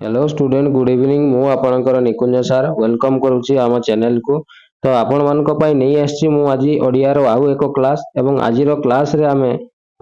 Hello student good evening मु आपणकर निकुंज sir welcome करुच्ची आम चैनल को। तो आपण मान नहीं आसी मु आज ओडिया रो आउ एक क्लास एवं आज क्लास रे आमे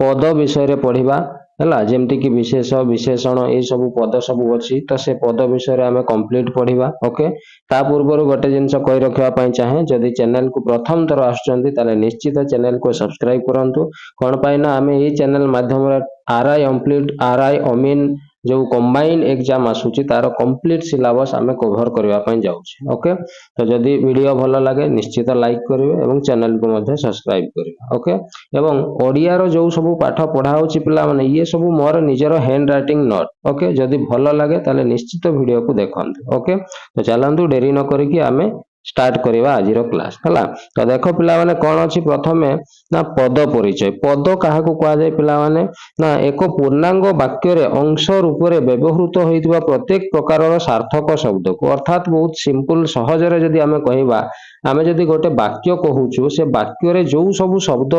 पद विषय रे पढ़िबा हला जेमति कि विशेष विशेषण ए सब पद सब अछि तो से पद विषय रे आमे कंप्लीट पढ़िबा। ओके ता पूर्व गोटे जिनस कहि रखिबा पई चाहे जदि चैनल को प्रथम थर आछंती ताले निश्चित चैनल को सब्सक्राइब करंतु कोन पाई ना आमे ए चैनल माध्यम रे आरआई कंप्लीट आरआई अमीन जो कंबाइन एग्जाम आसुची तार कंप्लीट सिलेबस आमे कवर करबा पई जाउछी। ओके तो जदि वीडियो भलो लागे निश्चित लाइक करिवे एवं चैनल को मध्ये सब्सक्राइब करिवे। ओके एवं ओडिया रो जो सब पाठ पढ़ा होची पिला माने ये सब मोर निजरो हैंड राइटिंग नोट। ओके जदि भलो लागे ताले निश्चित वीडियो को देखंतु। ओके तो चलंतु देरी न करिकि आमे स्टार्ट करवा आज क्लास हला। तो देखो पिला माने कोन अछि प्रथमे ना पद परिचय। पद काहा को कहा जाय पिला माने ना एक पूर्णांग वाक्य रे अंश रूप रे व्यवहृत होइतबा प्रत्येक प्रकार सार्थक शब्द को अर्थात बहुत सिंपल सहज रे जदि आमे कहिबा आमे जदि गोटे वाक्य कहूछु से वाक्य रे जो सब शब्द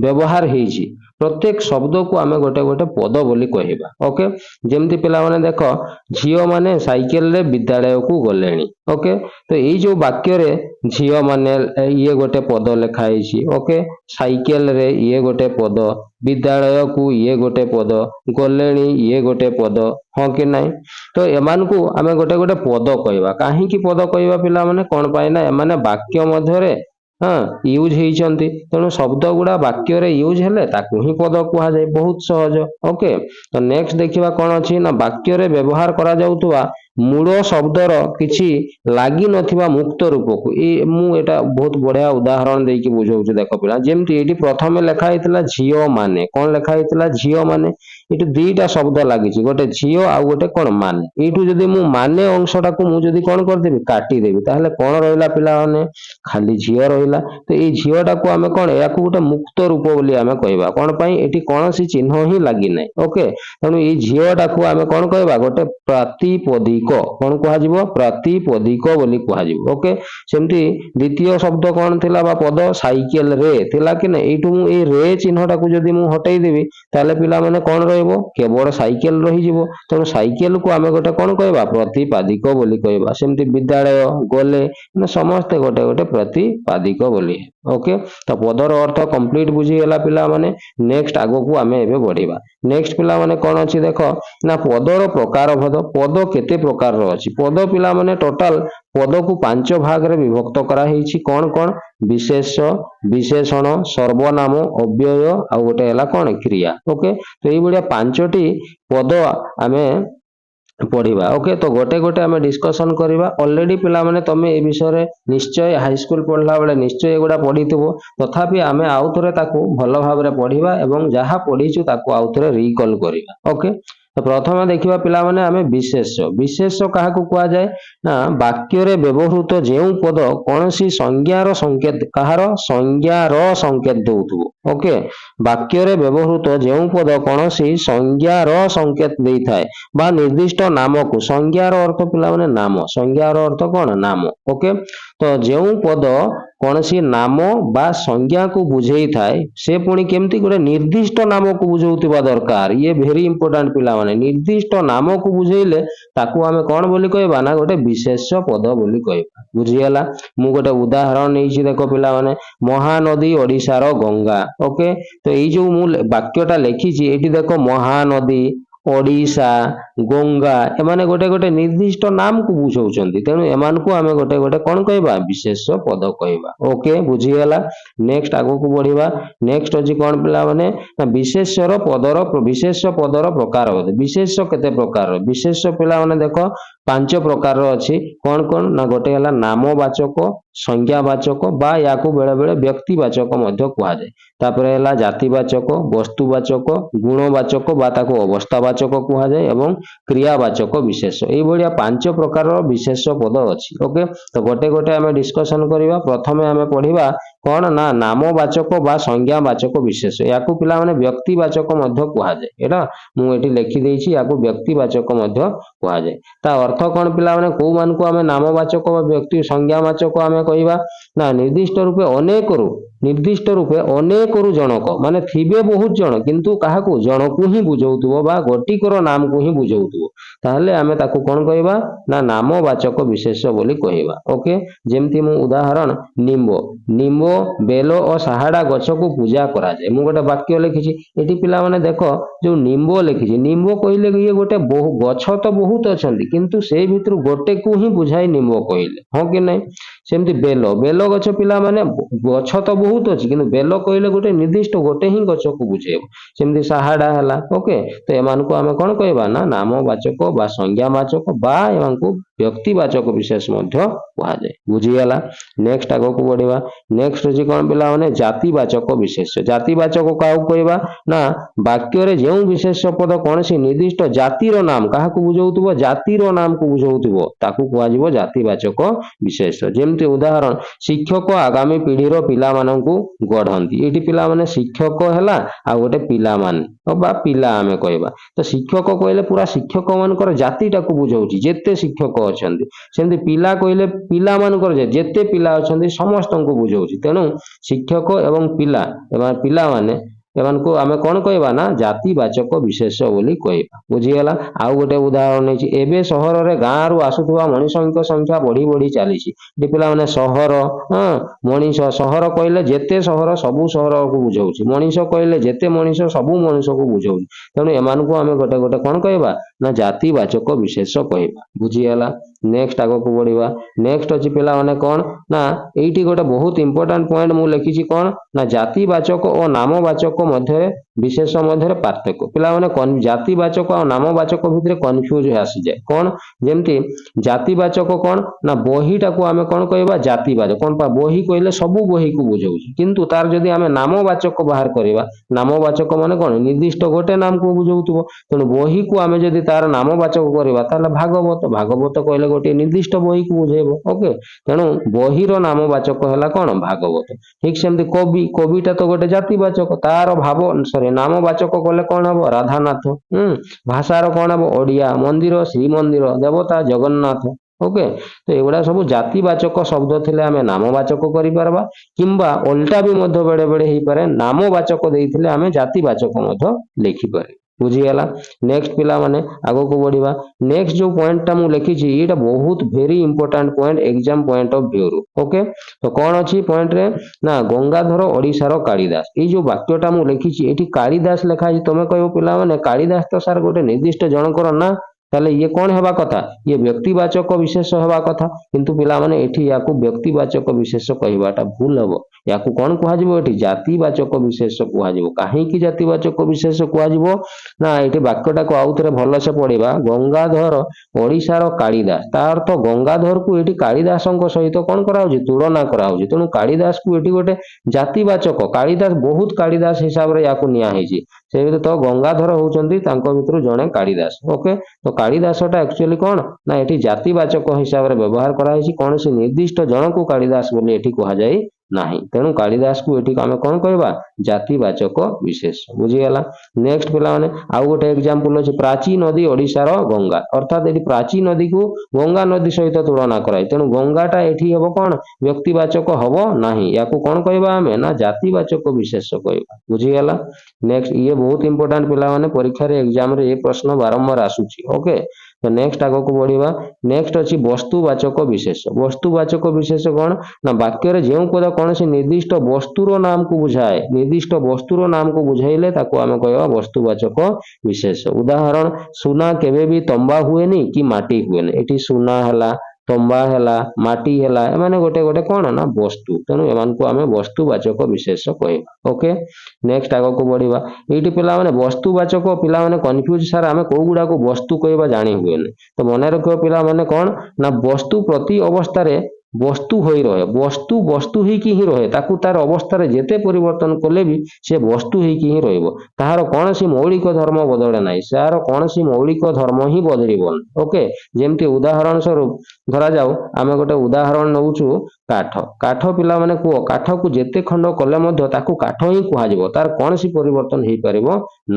व्यवहार हेछि प्रत्येक शब्द को आमे गोटे गोटे पद बोली कहिबा। ओके जेमति पिला माने देखो झियो माने साइकेल रे विद्यालय को गलेनी। ओके तो एई जो वाक्य रे झियो माने ये गोटे पद लिखा हेछि। ओके साइकेल रे ये गोटे पद विद्यालय को ये गोटे पद गलेनी ये गोटे पद हाँ कि नहीं। तो एमान को आमे गोटे गोटे पद कहबा काहे कि पद कहबा पिला माने कोन पाए ना एमाने वाक्य मध्य रे हाँ यूज होइचंती तेणु शब्द गुड़ा वाक्य रे यूज हेले ताकू ही पद कहा जाए बहुत सहज। ओके तो नेक्स्ट देखिबा कोन अछि ना वाक्य रे व्यवहार करा जाउतबा मूल शब्दर किछि लागी नथिबा मुक्त रूप को ए मु एटा बहुत बढ़िया उदाहरण देकी बुझाउछु। देखो पिला जेमति एटी प्रथमे लेखा हेतला झियो माने कोन लेखा हेतला झियो माने एटु दुईटा शब्द लागिछि गोटे झियो आ गोटे कोन माने एटु जदी मु माने अंशटा को मु जदी कोन कर देबी काटी देबी ताहले कोन रहला पिला माने खाली झियो रहला। तो ए झियोटा को आमे कोन याकू गोटे मुक्त रूप बोली आमे कहबा कोन पई एटी कोनोसी चिन्ह ही लागी नै। ओके तेणु ए झियोटा को आमे कोन कहबा गोटे प्रातिपदिक कोन कहा जिवो प्रातिपदिक बोली कहा जिवो। ओके सेमति द्वितीय शब्द कोन थिला बा पद साइकेल रे थिला कि नै एटु मु ए रे चिन्हटा को जदी मु हटै देबी ताले पिला माने कोन रहइबो केवल साइकेल रहि जिवो। तेणु साइकेल को आमे गोटे कोन कहबा प्रतिपादिक बोली कहबा। सेमति विद्यालय गले ना समस्त गोटे गोटे प्रतिपादिक बोली। ओके तो पदर अर्थ कंप्लीट बुझी गेला पिला माने नेक्स्ट आगो को आमे एबे बढ़िबा। नेक्स्ट पिला माने कोन अछि देखो ना पदर प्रकार भद पद केते प्रकार रो अछि पद पिला माने टोटल पद को पांच भाग रे विभक्त करा हेछि कोन कोन विशेष विशेषण सर्वनाम अव्यय आ गोटे हला कोन क्रिया। ओके तो एई बडिया पांचटी पद आमे पढ़िबा। ओके तो गोटे गोटे आमे डिस्कशन करिबा ऑलरेडी पिला माने तमे ए विषय रे निश्चय हाई स्कूल पढ़ला बेले निश्चय एगुडा पढ़िथिबो तथापि आमे आउथरे ताकू भलो भाबरे पढ़िबा एवं जहा पढ़िछु ताकू आउथरे रिकॉल करिबा। ओके तो प्रथमे देखिबा पिला माने आमे विशेष विशेष काहा को कुआ जाय ना वाक्य रे व्यवहृत जेउ पद कोनसी संज्ञार संकेत कहार संज्ञार संकेत दउथबो। ओके वाक्य रे व्यवहृत जेउ पद कोनसी संज्ञार संकेत देई थाए बा निर्दिष्ट नाम को संज्ञार अर्थ पिला माने नाम संज्ञार अर्थ कोन नाम। ओके तो जेउ पद कोनसी नाम बा संज्ञा को बुझेई थाए से पुणी केमती गोटे निर्दिष्ट नाम को बुझौतिबा दरकार ये वेरी इंपोर्टेंट पिला माने निर्दिष्ट नाम को बुझेइले ताकू आमे कोन बोली कहबा ना गोटे विशेष पद बोली कहबा। बुझियला मु गोटे उदाहरण नैछि देखो पिला माने महानदी ओडिसा रो गंगा। ओके तो एई जो मु वाक्यटा लेखिछि एठी देखो महानदी ओडिशा गंगा एमाने गोटे गोटे निर्दिष्ट नाम को बुझौचंती तेणु एमान को आमे गोटे गोटे कोन कहबा विशेष पद कहबा। ओके बुझियला नेक्स्ट आगो को बढ़िबा। नेक्स्ट अछि कोन पिला माने विशेषर पदर प्रकार विशेष केते प्रकार विशेष पिला माने देखो पांच प्रकार अछि कोन कोन ना गोटे हला नामवाचक संज्ञावाचक बा याकू बेले बेले व्यक्तिवाचक मध्य कुआ जाय तापरे हला जातिवाचक वस्तुवाचक गुणवाचक बा ताको अवस्थावाचक कुआ जाय एवं क्रियावाचक विशेष एई बढिया पांच प्रकार विशेष पद अछि। ओके तो गोटे गोटे आमे डिस्कशन करिबा प्रथमे आमे पढिबा कौन ना नामवाचक बा संज्ञावाचक विशेष याकू पिला माने व्यक्तिवाचक मध्य कुहाजे एटा मु एठी लिखि देइछि याकू व्यक्तिवाचक मध्य कुहाजे ता अर्थ कौन पिला माने को मान को आमे नामवाचक बा व्यक्ति संज्ञावाचक आमे कहिबा ना निर्दिष्ट रूपे अनेक जनक माने थिबे बहुत जन किंतु काहाकू जनकू ही बुझौतुबो बा गोटिकर नाम को ही बुझौतुबो ताहले आमे ताकू कोन कहबा ना नामवाचक विशेष बोली कहबा ओके जेमति मु उदाहरण निम्बो निम्बो बेलो और साहाडा गछ को पूजा करा जाय मु गोटे वाक्य लिखिछि एठी पिला माने देखो जो निम्बो लिखिछि निम्बो कहिले ये गोटे गछ तो बहुत अछंती किंतु से भितर गोटे को ही बुझाई निम्बो कहिले हो कि नै सेमति बेलो बेलो गछ पिला माने गछ तो बहुत अछि किंतु बेलो कहिले गोटे निर्दिष्ट गोटे ही गछ को बुझेबो सेमति साहाडा हला ओके तो एमान को हमें कोन कहबा ना नामवाचक बा संज्ञावाचक बा एमान को व्यक्तिवाचक विशेष मध्य कहा जाए बुझीगला नेक्स्ट आगो को बढ़िबा नेक्स्ट अछि कोन पिला माने जातिवाचक विशेष जातिवाचक का कहबा ना वाक्य रे जेउ विशेष पद कोनसी निर्दिष्ट जातिर नाम काहा को बुझौतबो जातिर नाम को बुझौतबो ताकू कहवा जिवो जातिवाचक विशेष जेमति उदाहरण शिक्षक आगामी पीढ़ी रो पिला माननकू गढंती एठी पिला माने शिक्षक हला आ गोटे पिला माने बा पिला आमे कहबा तो शिक्षक कहले पूरा शिक्षक मानकर जातिटा को बुझौची जेते शिक्षक अछंती सेमति पिला कहले पिला मानकर जेते पिला अछंती समस्तन को बुझौची तेनु शिक्षक एवं पिला एवं पिला माने एमान को आमे कोन कहबा ना जातिवाचक विशेष बोली कहबा बुझीगला आउ गोटे उदाहरण नै छि एबे शहर रे गां रु आसुथबा मनुष्यक संख्या बढ़ी बढ़ी चली छि जे पिला माने शहर मनीष शहर कहले जेते शहर सबु शहर को बुझौछि मनीष कहले जेते मनीष सबु मनीष को बुझौछि तेनु एमान को आमे गोटे गोटे कोन कहबा ना जातिवाचक विशेष कहबा बुझीगला नेक्स्ट आगो को बढ़िबा नेक्स्ट अछि पिला माने कोन ना एठी गोटे बहुत इंपोर्टेंट पॉइंट मु लिखि छि कोन ना जातिवाचक और नामवाचक मध्य विशेष मध्य पार्थक्य पिला माने जातिवाचक और नामवाचक भितर कन्फ्यूज आसी जाय कोन जेमति जातिवाचक कोन ना बहीटा को आमे कोन कहबा जातिवाचक कोन पा बही कहले सबु बही को बुझौछि किंतु तार जदी आमे नामवाचक बाहर करबा नामवाचक माने कोन निर्दिष्ट गोटे नाम को बुझौतबो तनो बही को आमे जदी तार नामवाचक करबा ताले भागवत भागवत कहले गोटे निर्दिष्ट बही को बुझेबो ओके तेनु बही रो नामवाचक हला कोन भागवत ठीक सेमति कवि कविटा तो गोटे जातिवाचक तार भाव अनुसार नामवाचक कले कोन हबो राधानाथ भाषार कोन हबो ओडिया मंदिर श्री मंदिर देवता जगन्नाथ ओके तो एगुडा सब जातिवाचक शब्द थिले आमे नामवाचक करि परबा किंबा उल्टा भी मध्य बेडे बेडे हेई पारे नामवाचक देइथिले आमे जातिवाचक मध्य लिखि पारे बुझीगला नेक्स्ट पिला माने आगो को बढ़िबा नेक्स्ट जो पॉइंट ता मु लिखि छि एटा बहुत very important point exam point of view okay तो कोन अछि पॉइंट रे ना गंगाधर ओडिसा रो कालिदास ए जो वाक्यटा मु लिखि छि एठी कालिदास लेखा छि तमे कहबो पिला माने कालिदास तो सार गोटे निर्दिष्ट जनकर ना ताले ये कौन हेबा कथा ये व्यक्तिवाचक विशेष हेबा कथा किंतु पिला माने एठी याकू व्यक्तिवाचक विशेष कहबाटा भूल हबो याकू कोन कुहा जिवो एठी जातिवाचक विशेष कुहा जिवो काहे कि जातिवाचक विशेष कुहा जिवो ना एठी वाक्यटा को आउतरे भलो से पढिबा गंगाधर ओडिसा रो कालिदास ता अर्थ गंगाधर को एठी कालिदासंक सहित कोन करा होछि तुलना करा होछि तनु कालिदास को एठी गोटे जातिवाचक कालिदास बहुत कालिदास हिसाब रे याकू निया हेछि से तो गंगाधर होचंती तांको भितरु जणे कालिदास ओके तो कालिदासटा एक्चुअली कोन ना एठी जातिवाचक हिसाब रे व्यवहार करा हेछि कोनसी निर्दिष्ट जन को कालिदास बोली एठी कहा जाय नाही तेनु कालिदास को एठी आमे कोन कहबा जातिवाचक विशेष बुझीगला नेक्स्ट पिला माने आउ गोटे एग्जांपल अछि प्राची नदी ओडिसा रो गंगा अर्थात एठी प्राची नदी को गंगा नदी सहित तुलना कराय तेनु गंगाटा एठी हबो कोन व्यक्तिवाचक हबो नाही याकू कोन कहबा आमे ना जातिवाचक विशेष कहबा बुझीगला नेक्स्ट ये बहुत इंपोर्टेंट पिला माने परीक्षा रे एग्जाम रे ए प्रश्न बारंबार आसुची ओके तो नेक्स्ट आगो को बढ़िबा नेक्स्ट अछि वस्तुवाचक विशेष कोन ना वाक्य रे जेउ पद कोनसी निर्दिष्ट वस्तुर नाम को बुझाए निर्दिष्ट वस्तुर नाम को बुझाइले ताको आमे कहबा वस्तुवाचक विशेष उदाहरण सुना केबे भी तंबा हुएनी कि माटी हुएनी एठी सुना हला तंबा हला माटी हला एमाने गोटे गोटे कोन ना वस्तु तेनु एमान को आमे वस्तुवाचक विशेष कहबा ओके नेक्स्ट आगो को बढ़िबा एठी पिला माने वस्तुवाचक पिला माने कंफ्यूज सर आमे को गुडा को वस्तु कहबा जानि हुएनी तो मने रखियो पिला माने कोन ना वस्तु प्रति अवस्था रे ବସ୍ତୁ ହୋଇ ରହେ। ବସ୍ତୁ ବସ୍ତୁ ହେଇକି ହିଁ ରହେ, ତାକୁ ତାର ଅବସ୍ଥାରେ ଯେତେ ପରିବର୍ତ୍ତନ କଲେ ବି ସେ ବସ୍ତୁ ହେଇକି ହିଁ ରହିବ। ତାହାର କୌଣସି ମୌଳିକ ଧର୍ମ ବଦଳେ ନାହିଁ, ତାର କୌଣସି ମୌଳିକ ଧର୍ମ ହିଁ ବଦଳିବନି। ଓକେ, ଯେମିତି ଉଦାହରଣ ସ୍ୱରୂପ ଧରାଯାଉ ଆମେ ଗୋଟେ ଉଦାହରଣ ନେଉଛୁ କାଠ। କାଠ ପିଲାମାନେ କୁହ, କାଠକୁ ଯେତେ ଖଣ୍ଡ କଲେ ମଧ୍ୟ ତାକୁ କାଠ ହିଁ କୁହାଯିବ, ତାର କୌଣସି ପରିବର୍ତ୍ତନ ହେଇପାରିବ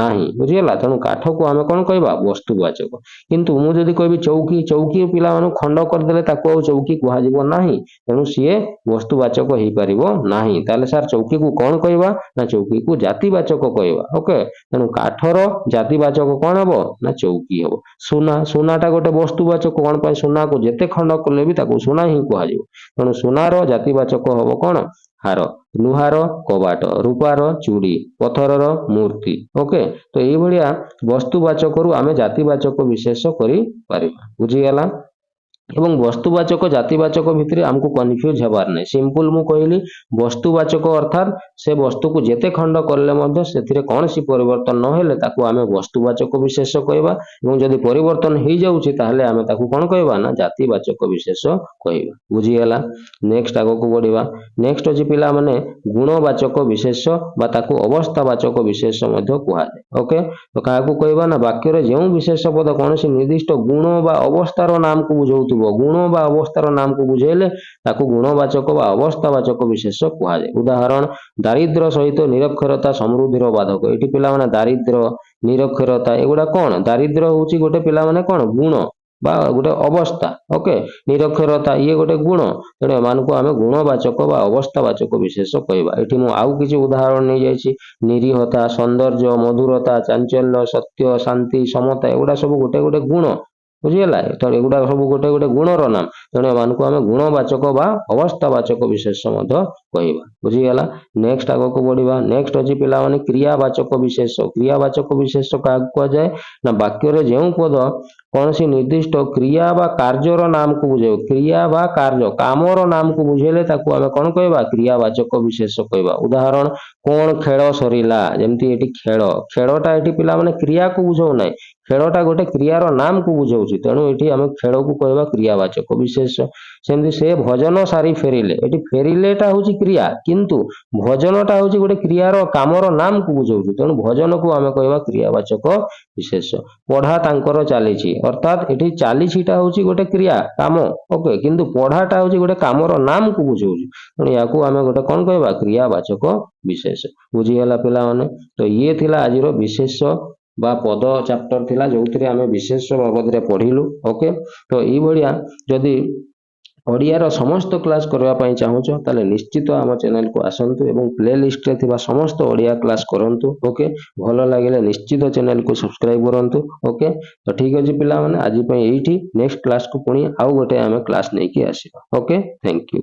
ନାହିଁ। ବୁଝିଗଲା? ତେଣୁ କାଠକୁ ଆମେ କଣ କହିବା? ବସ୍ତୁବାଚକ। କିନ୍ତୁ ମୁଁ ଯଦି କହିବି ଚୌକି, ଚୌକି ପିଲାମାନଙ୍କୁ ଖଣ୍ଡ କରିଦେଲେ ତାକୁ ଆଉ ଚୌକି କୁହାଯିବ ନାହିଁ, ତେଣୁ ସିଏ ବସ୍ତୁବାଚକ ହେଇପାରିବ ନାହିଁ। ତାହେଲେ ସାର୍ ଚୌକିକୁ କଣ କହିବା? ନା ଚୌକିକୁ ଜାତିବାଚକ କହିବା। ଓକେ, ତେଣୁ କାଠର ଜାତିବାଚକ କଣ ହବ? ନା ଚୌକି ହବ। ସୁନା, ସୁନାଟା ଗୋଟେ ବସ୍ତୁବାଚକ। କଣ ପାଇଁ? ସୁନାକୁ ଯେତେ ଖଣ୍ଡ କଲେ ବି ତାକୁ ସୁନା ହିଁ କୁହାଯିବ। ତେଣୁ ସୁନାର ଜାତିବାଚକ ହବ କଣ? ହାର। ଲୁହାର କବାଟ, ରୂପାର ଚୁଡ଼ି, ପଥରର ମୂର୍ତ୍ତି। ଓକେ, ତ ଏଇଭଳିଆ ବସ୍ତୁବାଚକରୁ ଆମେ ଜାତିବାଚକ ବିଶେଷ କରିପାରିବା। ବୁଝିଗଲା? ଏବଂ ବସ୍ତୁବାଚକ ଜାତିବାଚକ ଭିତରେ ଆମକୁ କନଫ୍ୟୁଜ ହେବାର ନାହିଁ। ସିମ୍ପଲ ମୁଁ କହିଲି, ବସ୍ତୁବାଚକ ଅର୍ଥାତ୍ ସେ ବସ୍ତୁକୁ ଯେତେ ଖଣ୍ଡ କଲେ ମଧ୍ୟ ସେଥିରେ କୌଣସି ପରିବର୍ତ୍ତନ ନହେଲେ ତାକୁ ଆମେ ବସ୍ତୁବାଚକ ବିଶେଷ କହିବା, ଏବଂ ଯଦି ପରିବର୍ତ୍ତନ ହେଇଯାଉଛି ତାହେଲେ ଆମେ ତାକୁ କଣ କହିବା? ନା ଜାତିବାଚକ ବିଶେଷ କହିବା। ବୁଝିଗଲା? ନେକ୍ସଟ ଆଗକୁ ବଢିବା। ନେକ୍ସଟ ଅଛି ପିଲାମାନେ ଗୁଣବାଚକ ବିଶେଷ ବା ତାକୁ ଅବସ୍ଥାବାଚକ ବିଶେଷ ମଧ୍ୟ କୁହାଯାଏ। ଓକେ, ତ କାହାକୁ କହିବା? ନା ବାକ୍ୟରେ ଯେଉଁ ବିଶେଷ ପଦ କୌଣସି ନିର୍ଦ୍ଦିଷ୍ଟ ଗୁଣ ବା ଅବସ୍ଥାର ନାମକୁ ବୁଝାଉଥିବ, ଗୁଣ ବା ଅବସ୍ଥାର ନାମକୁ ବୁଝେଇଲେ ତାକୁ ଗୁଣବାଚକ ବା ଅବସ୍ଥାବାଚକ ବିଶେଷ କୁହାଯାଏ। ଉଦାହରଣ, ଦାରିଦ୍ର୍ୟ ସହିତ ନିରକ୍ଷରତା ସମୃଦ୍ଧିର ବାଧକ। ଏଠି ପିଲାମାନେ ଦାରିଦ୍ର୍ୟ, ନିରକ୍ଷରତା ଏଗୁଡା କଣ? ଦାରିଦ୍ର୍ୟ ହଉଛି ଗୋଟେ ପିଲାମାନେ କଣ? ଗୁଣ ବା ଗୋଟେ ଅବସ୍ଥା। ଓକେ, ନିରକ୍ଷରତା ଇଏ ଗୋଟେ ଗୁଣ। ତେଣୁ ଏମାନଙ୍କୁ ଆମେ ଗୁଣବାଚକ ବା ଅବସ୍ଥାବାଚକ ବିଶେଷ କହିବା। ଏଠି ମୁଁ ଆଉ କିଛି ଉଦାହରଣ ନେଇଯାଇଛି। ନିରୀହତା, ସୌନ୍ଦର୍ଯ୍ୟ, ମଧୁରତା, ଚାଞ୍ଚଲ୍ୟ, ସତ୍ୟ, ଶାନ୍ତି, ସମତା ଏଗୁଡା ସବୁ ଗୋଟେ ଗୋଟେ ଗୁଣ। ବୁଝିଗଲା? ତେଣୁ ଏଗୁଡା ସବୁ ଗୋଟେ ଗୋଟେ ଗୁଣର ନାମ। ତେଣୁ ଏମାନଙ୍କୁ ଆମେ ଗୁଣବାଚକ ବା ଅବସ୍ଥାବାଚକ ବିଶେଷ ମଧ୍ୟ କହିବା। ବୁଝିଗଲା? ନେକ୍ସଟ ଆଗକୁ ବଢିବା। ନେକ୍ସଟ ଅଛି ପିଲାମାନେ କ୍ରିୟାବାଚକ ବିଶେଷ। କ୍ରିୟାବାଚକ ବିଶେଷ କାହାକୁ କୁହାଯାଏ? ନା ବାକ୍ୟରେ ଯେଉଁ ପଦ କୌଣସି ନିର୍ଦ୍ଦିଷ୍ଟ କ୍ରିୟା ବା କାର୍ଯ୍ୟର ନାମକୁ ବୁଝାଇବ, କ୍ରିୟା ବା କାର୍ଯ୍ୟ କାମର ନାମକୁ ବୁଝେଇଲେ ତାକୁ ଆମେ କଣ କହିବା? କ୍ରିୟାବାଚକ ବିଶେଷ କହିବା। ଉଦାହରଣ, କଣ ଖେଳ ସରିଲା? ଯେମିତି ଏଠି ଖେଳ, ଖେଳଟା ଏଠି ପିଲାମାନେ କ୍ରିୟାକୁ ବୁଝାଉ ନାହିଁ, ଖେଳଟା ଗୋଟେ କ୍ରିୟାର ନାମକୁ ବୁଝାଉଛି। ତେଣୁ ଏଠି ଆମେ ଖେଳକୁ କହିବା କ୍ରିୟାବାଚକ ବିଶେଷ। ସେମିତି ସେ ଭଜନ ସାରି ଫେରିଲେ, ଏଠି ଫେରିଲେଟା ହଉଛି କ୍ରିୟା, କିନ୍ତୁ ଭଜନଟା ହଉଛି ଗୋଟେ କ୍ରିୟାର କାମର ନାମକୁ ବୁଝାଉଛି। ତେଣୁ ଭଜନକୁ ଆମେ କହିବା କ୍ରିୟାବାଚକ ବିଶେଷ। ପଢା ତାଙ୍କର ଚାଲିଛି, ଅର୍ଥାତ୍ ଏଠି ଚାଲିଛିଟା ହଉଛି ଗୋଟେ କ୍ରିୟା କାମ। ଓକେ, କିନ୍ତୁ ପଢାଟା ହଉଛି ଗୋଟେ କାମର ନାମକୁ ବୁଝାଉଛି। ତେଣୁ ୟାକୁ ଆମେ ଗୋଟେ କଣ କହିବା? କ୍ରିୟାବାଚକ ବିଶେଷ। ବୁଝିଗଲା ପିଲାମାନେ? ତ ଇଏ ଥିଲା ଆଜିର ବିଶେଷ ବା ପଦ ଚାପ୍ଟର ଥିଲା, ଯୋଉଥିରେ ଆମେ ବିଶେଷ ବାବଦରେ ପଢିଲୁ। ଓକେ, ତ ଏଇଭଳିଆ ଯଦି ଓଡ଼ିଆର ସମସ୍ତ କ୍ଲାସ୍ କରିବା ପାଇଁ ଚାହୁଁଛ ତାହେଲେ ନିଶ୍ଚିତ ଆମ ଚ୍ୟାନେଲକୁ ଆସନ୍ତୁ ଏବଂ ପ୍ଲେ ଲିଷ୍ଟରେ ଥିବା ସମସ୍ତ ଓଡ଼ିଆ କ୍ଲାସ୍ କରନ୍ତୁ। ଓକେ, ଭଲ ଲାଗିଲେ ନିଶ୍ଚିତ ଚ୍ୟାନେଲକୁ ସବସ୍କ୍ରାଇବ କରନ୍ତୁ। ଓକେ, ତ ଠିକ୍ ଅଛି ପିଲାମାନେ, ଆଜି ପାଇଁ ଏଇଠି, ନେକ୍ସଟ କ୍ଲାସକୁ ପୁଣି ଆଉ ଗୋଟେ ଆମେ କ୍ଲାସ୍ ନେଇକି ଆସିବା। Okay, thank you.